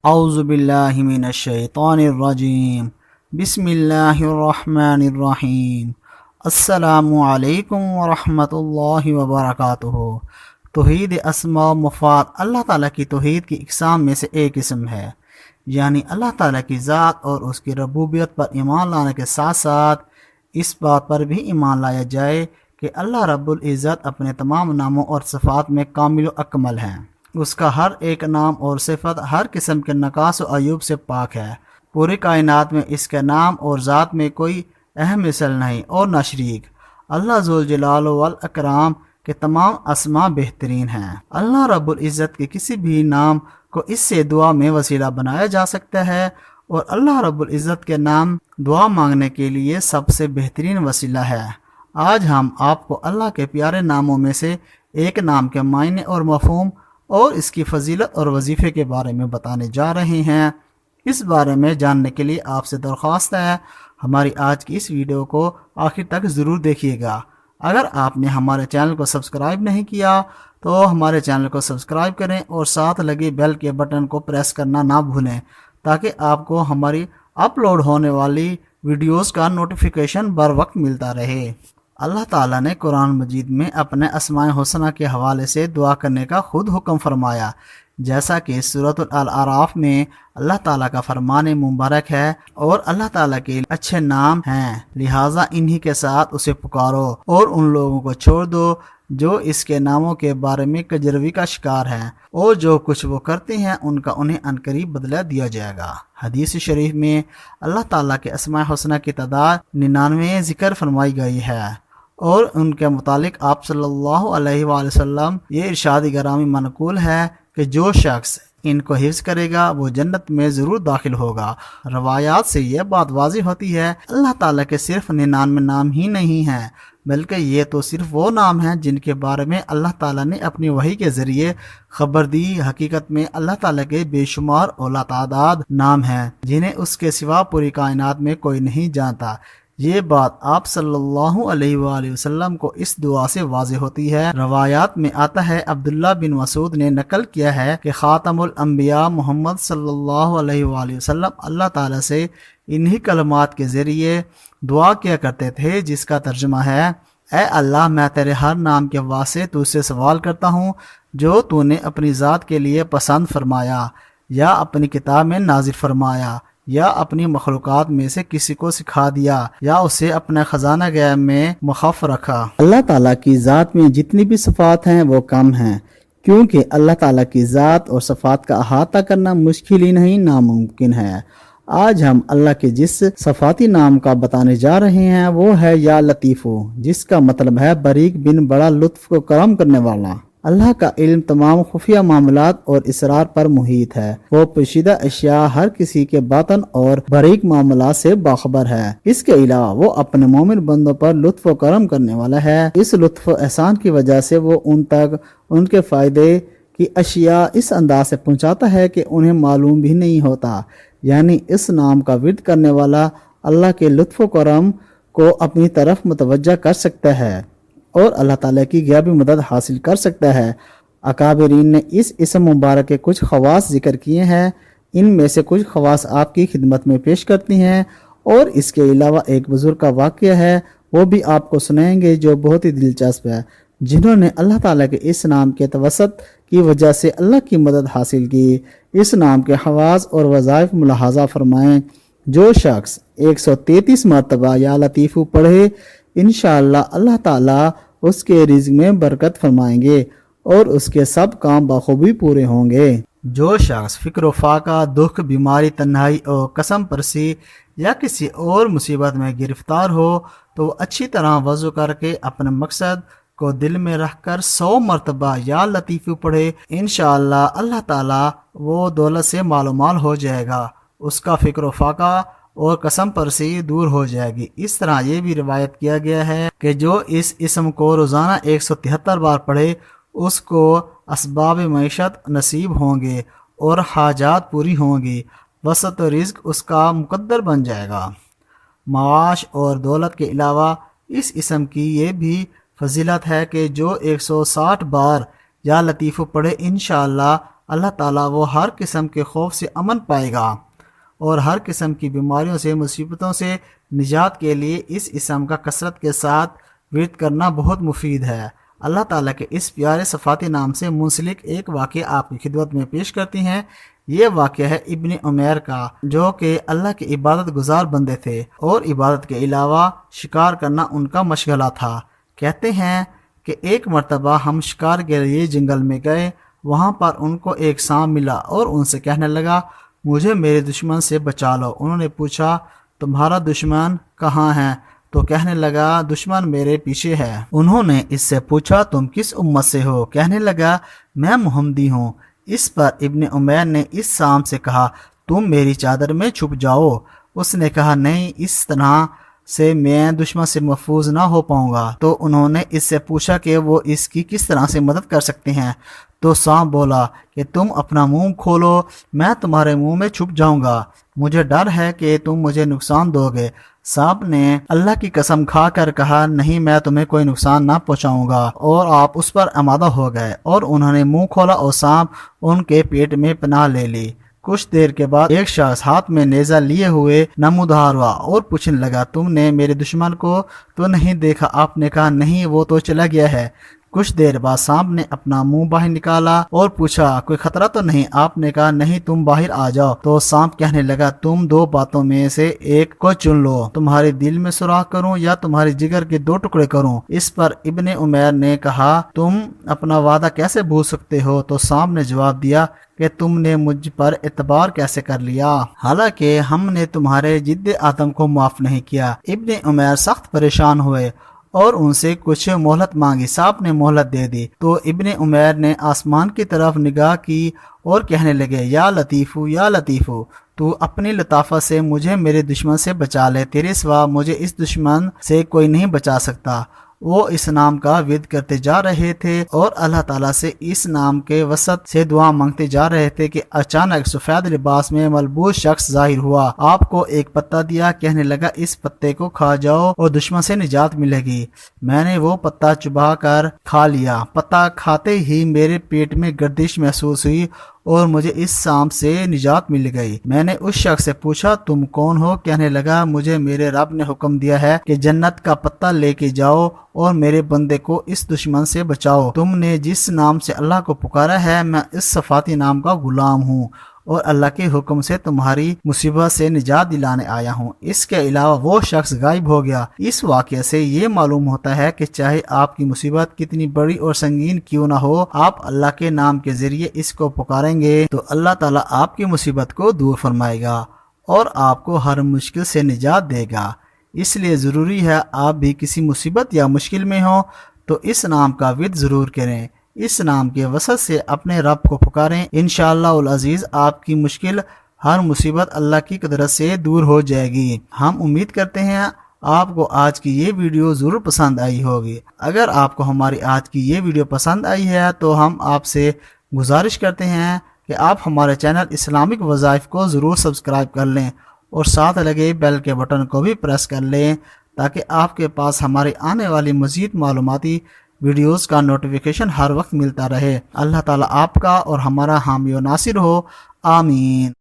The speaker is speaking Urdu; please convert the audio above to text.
اعوذ باللہ من الشیطان الرجیم بسم اللہ الرحمن الرحیم السلام علیکم ورحمۃ اللہ وبرکاتہ۔ توحید اسماء و مفاد اللہ تعالیٰ کی توحید کی اقسام میں سے ایک قسم ہے، یعنی اللہ تعالیٰ کی ذات اور اس کی ربوبیت پر ایمان لانے کے ساتھ ساتھ اس بات پر بھی ایمان لایا جائے کہ اللہ رب العزت اپنے تمام ناموں اور صفات میں کامل و اکمل ہیں۔ اس کا ہر ایک نام اور صفت ہر قسم کے نقائص و عیوب سے پاک ہے۔ پوری کائنات میں اس کے نام اور ذات میں کوئی اہم مثل نہیں اور نہ شریک۔ اللہ ذوالجلال والاکرام کے تمام اسماء بہترین ہیں۔ اللہ رب العزت کے کسی بھی نام کو اس سے دعا میں وسیلہ بنایا جا سکتا ہے، اور اللہ رب العزت کے نام دعا مانگنے کے لیے سب سے بہترین وسیلہ ہے۔ آج ہم آپ کو اللہ کے پیارے ناموں میں سے ایک نام کے معنی اور مفہوم اور اس کی فضیلت اور وظیفے کے بارے میں بتانے جا رہے ہیں۔ اس بارے میں جاننے کے لیے آپ سے درخواست ہے ہماری آج کی اس ویڈیو کو آخر تک ضرور دیکھیے گا۔ اگر آپ نے ہمارے چینل کو سبسکرائب نہیں کیا تو ہمارے چینل کو سبسکرائب کریں اور ساتھ لگے بیل کے بٹن کو پریس کرنا نہ بھولیں، تاکہ آپ کو ہماری اپلوڈ ہونے والی ویڈیوز کا نوٹیفیکیشن بر وقت ملتا رہے۔ اللہ تعالیٰ نے قرآن مجید میں اپنے اسماء حسنہ کے حوالے سے دعا کرنے کا خود حکم فرمایا، جیسا کہ سورۃ الاعراف میں اللہ تعالیٰ کا فرمان مبارک ہے، اور اللہ تعالیٰ کے اچھے نام ہیں، لہٰذا انہی کے ساتھ اسے پکارو اور ان لوگوں کو چھوڑ دو جو اس کے ناموں کے بارے میں کجروی کا شکار ہیں، اور جو کچھ وہ کرتے ہیں ان کا انہیں عنقریب بدلہ دیا جائے گا۔ حدیث شریف میں اللہ تعالیٰ کے اسماء حسنہ کی تعداد 99 ذکر فرمائی گئی ہے، اور ان کے متعلق آپ صلی اللہ علیہ وآلہ وسلم یہ ارشاد گرامی منقول ہے کہ جو شخص ان کو حفظ کرے گا وہ جنت میں ضرور داخل ہوگا۔ روایات سے یہ بات واضح ہوتی ہے اللہ تعالیٰ کے صرف 99 نام ہی نہیں ہیں، بلکہ یہ تو صرف وہ نام ہیں جن کے بارے میں اللہ تعالیٰ نے اپنی وحی کے ذریعے خبر دی۔ حقیقت میں اللہ تعالیٰ کے بے شمار اور لاتعداد نام ہیں جنہیں اس کے سوا پوری کائنات میں کوئی نہیں جانتا۔ یہ بات آپ صلی اللہ علیہ وآلہ وسلم کو اس دعا سے واضح ہوتی ہے۔ روایات میں آتا ہے، عبداللہ بن مسعود نے نقل کیا ہے کہ خاتم الانبیاء محمد صلی اللہ علیہ وآلہ وسلم اللہ تعالیٰ سے انہی کلمات کے ذریعے دعا کیا کرتے تھے، جس کا ترجمہ ہے، اے اللہ، میں تیرے ہر نام کے واسطے تو سے سوال کرتا ہوں جو تو نے اپنی ذات کے لیے پسند فرمایا، یا اپنی کتاب میں نازل فرمایا، یا اپنی مخلوقات میں سے کسی کو سکھا دیا، یا اسے اپنے خزانہ غیب میں مخفی رکھا۔ اللہ تعالیٰ کی ذات میں جتنی بھی صفات ہیں وہ کم ہیں، کیونکہ اللہ تعالیٰ کی ذات اور صفات کا احاطہ کرنا مشکل ہی نہیں، ناممکن ہے۔ آج ہم اللہ کے جس صفاتی نام کا بتانے جا رہے ہیں وہ ہے یا لطیفو، جس کا مطلب ہے باریک بن بڑا لطف و کرم کرنے والا۔ اللہ کا علم تمام خفیہ معاملات اور اسرار پر محیط ہے، وہ پوشیدہ اشیاء ہر کسی کے باطن اور باریک معاملات سے باخبر ہے۔ اس کے علاوہ وہ اپنے مومن بندوں پر لطف و کرم کرنے والا ہے۔ اس لطف و احسان کی وجہ سے وہ ان تک ان کے فائدے کی اشیاء اس انداز سے پہنچاتا ہے کہ انہیں معلوم بھی نہیں ہوتا، یعنی اس نام کا ورد کرنے والا اللہ کے لطف و کرم کو اپنی طرف متوجہ کر سکتا ہے اور اللہ تعالیٰ کی غیبی مدد حاصل کر سکتا ہے۔ اکابرین نے اس اسم مبارک کے کچھ خواص ذکر کیے ہیں، ان میں سے کچھ خواص آپ کی خدمت میں پیش کرتی ہیں، اور اس کے علاوہ ایک بزرگ کا واقعہ ہے، وہ بھی آپ کو سنائیں گے جو بہت ہی دلچسپ ہے، جنہوں نے اللہ تعالیٰ کے اس نام کے توسط کی وجہ سے اللہ کی مدد حاصل کی۔ اس نام کے خواص اور وظائف ملاحظہ فرمائیں۔ جو شخص 133 مرتبہ یا لطیفو پڑھے، انشاءاللہ اللہ تعالیٰ اس کے رزق میں برکت فرمائیں گے اور اس کے سب کام بخوبی پورے ہوں گے۔ جو شخص فکر و فاقہ، دکھ، بیماری، تنہائی اور قسم پرسی یا کسی اور مصیبت میں گرفتار ہو تو وہ اچھی طرح وضو کر کے اپنے مقصد کو دل میں رکھ کر 100 مرتبہ یا لطیفو پڑھے، انشاءاللہ اللہ تعالیٰ وہ دولت سے مال و مال ہو جائے گا، اس کا فکر و فاقہ اور قسم پرسی دور ہو جائے گی۔ اس طرح یہ بھی روایت کیا گیا ہے کہ جو اس اسم کو روزانہ 173 بار پڑھے اس کو اسباب معیشت نصیب ہوں گے اور حاجات پوری ہوں گی، وسعت و رزق اس کا مقدر بن جائے گا۔ معاش اور دولت کے علاوہ اس اسم کی یہ بھی فضیلت ہے کہ جو 160 بار یا لطیفو پڑھے، انشاءاللہ اللہ تعالیٰ وہ ہر قسم کے خوف سے امن پائے گا اور ہر قسم کی بیماریوں سے مصیبتوں سے نجات کے لیے اس اسم کا کثرت کے ساتھ ورد کرنا بہت مفید ہے۔ اللہ تعالیٰ کے اس پیارے صفاتی نام سے منسلک ایک واقعہ آپ کی خدمت میں پیش کرتی ہیں۔ یہ واقعہ ہے ابن عمیر کا، جو کہ اللہ کے عبادت گزار بندے تھے اور عبادت کے علاوہ شکار کرنا ان کا مشغلہ تھا۔ کہتے ہیں کہ ایک مرتبہ ہم شکار کے لیے جنگل میں گئے، وہاں پر ان کو ایک سانپ ملا اور ان سے کہنے لگا مجھے میرے دشمن سے بچا لو۔ انہوں نے پوچھا تمہارا دشمن کہاں ہے؟ تو کہنے لگا دشمن میرے پیچھے ہے۔ انہوں نے اس سے پوچھا تم کس امت سے ہو؟ کہنے لگا میں محمدی ہوں۔ اس پر ابن عمیر نے اس سانپ سے کہا تم میری چادر میں چھپ جاؤ۔ اس نے کہا نہیں، اس طرح سے میں دشمن سے محفوظ نہ ہو پاؤں گا۔ تو انہوں نے اس سے پوچھا کہ وہ اس کی کس طرح سے مدد کر سکتے ہیں؟ تو سانپ بولا کہ تم اپنا منہ کھولو، میں تمہارے منہ میں چھپ جاؤں گا، مجھے ڈر ہے کہ تم مجھے نقصان دو گے۔ سانپ نے اللہ کی قسم کھا کر کہا نہیں، میں تمہیں کوئی نقصان نہ پہنچاؤں گا، اور آپ اس پر آمادہ ہو گئے اور انہوں نے منہ کھولا اور سانپ ان کے پیٹ میں پناہ لے لی۔ کچھ دیر کے بعد ایک شخص ہاتھ میں نیزہ لیے ہوئے نمودار ہوا اور پوچھنے لگا تم نے میرے دشمن کو تو نہیں دیکھا؟ آپ نے کہا نہیں، وہ تو چلا گیا ہے۔ کچھ دیر بعد سانپ نے اپنا منہ باہر نکالا اور پوچھا کوئی خطرہ تو نہیں؟ آپ نے کہا نہیں، تم باہر آ جاؤ۔ تو سانپ کہنے لگا تم دو باتوں میں سے ایک کو چن لو، تمہارے دل میں سوراخ کروں یا تمہارے جگر کے دو ٹکڑے کروں؟ اس پر ابن عمیر نے کہا تم اپنا وعدہ کیسے بھول سکتے ہو؟ تو سانپ نے جواب دیا کہ تم نے مجھ پر اعتبار کیسے کر لیا، حالانکہ ہم نے تمہارے جد آدم کو معاف نہیں کیا۔ ابن عمیر سخت پریشان ہوئے اور ان سے کچھ مہلت مانگی۔ سانپ نے مہلت دے دی تو ابن عمیر نے آسمان کی طرف نگاہ کی اور کہنے لگے یا لطیفو یا لطیفو، تو اپنی لطافت سے مجھے میرے دشمن سے بچا لے، تیرے سوا مجھے اس دشمن سے کوئی نہیں بچا سکتا۔ وہ اس نام کا ورد کرتے جا رہے تھے اور اللہ تعالیٰ سے اس نام کے وسط سے دعا مانگتے جا رہے تھے کہ اچانک سفید لباس میں ملبوس شخص ظاہر ہوا، آپ کو ایک پتا دیا، کہنے لگا اس پتے کو کھا جاؤ اور دشمن سے نجات ملے گی۔ میں نے وہ پتا چبا کر کھا لیا، پتا کھاتے ہی میرے پیٹ میں گردش محسوس ہوئی اور مجھے اس سانپ سے نجات مل گئی۔ میں نے اس شخص سے پوچھا تم کون ہو؟ کہنے لگا مجھے میرے رب نے حکم دیا ہے کہ جنت کا پتہ لے کے جاؤ اور میرے بندے کو اس دشمن سے بچاؤ۔ تم نے جس نام سے اللہ کو پکارا ہے میں اس صفاتی نام کا غلام ہوں اور اللہ کے حکم سے تمہاری مصیبت سے نجات دلانے آیا ہوں۔ اس کے علاوہ وہ شخص غائب ہو گیا۔ اس واقعے سے یہ معلوم ہوتا ہے کہ چاہے آپ کی مصیبت کتنی بڑی اور سنگین کیوں نہ ہو، آپ اللہ کے نام کے ذریعے اس کو پکاریں گے تو اللہ تعالیٰ آپ کی مصیبت کو دور فرمائے گا اور آپ کو ہر مشکل سے نجات دے گا۔ اس لیے ضروری ہے آپ بھی کسی مصیبت یا مشکل میں ہوں تو اس نام کا ورد ضرور کریں، اس نام کے وسط سے اپنے رب کو پکاریں، انشاءاللہ العزیز آپ کی مشکل ہر مصیبت اللہ کی قدرت سے دور ہو جائے گی۔ ہم امید کرتے ہیں آپ کو آج کی یہ ویڈیو ضرور پسند آئی ہوگی۔ اگر آپ کو ہماری آج کی یہ ویڈیو پسند آئی ہے تو ہم آپ سے گزارش کرتے ہیں کہ آپ ہمارے چینل اسلامک وظائف کو ضرور سبسکرائب کر لیں اور ساتھ لگے بیل کے بٹن کو بھی پریس کر لیں تاکہ آپ کے پاس ہماری آنے والی مزید معلوماتی ویڈیوز کا نوٹیفیکیشن ہر وقت ملتا رہے۔ اللہ تعالیٰ آپ کا اور ہمارا حامی و ناصر ہو، آمین۔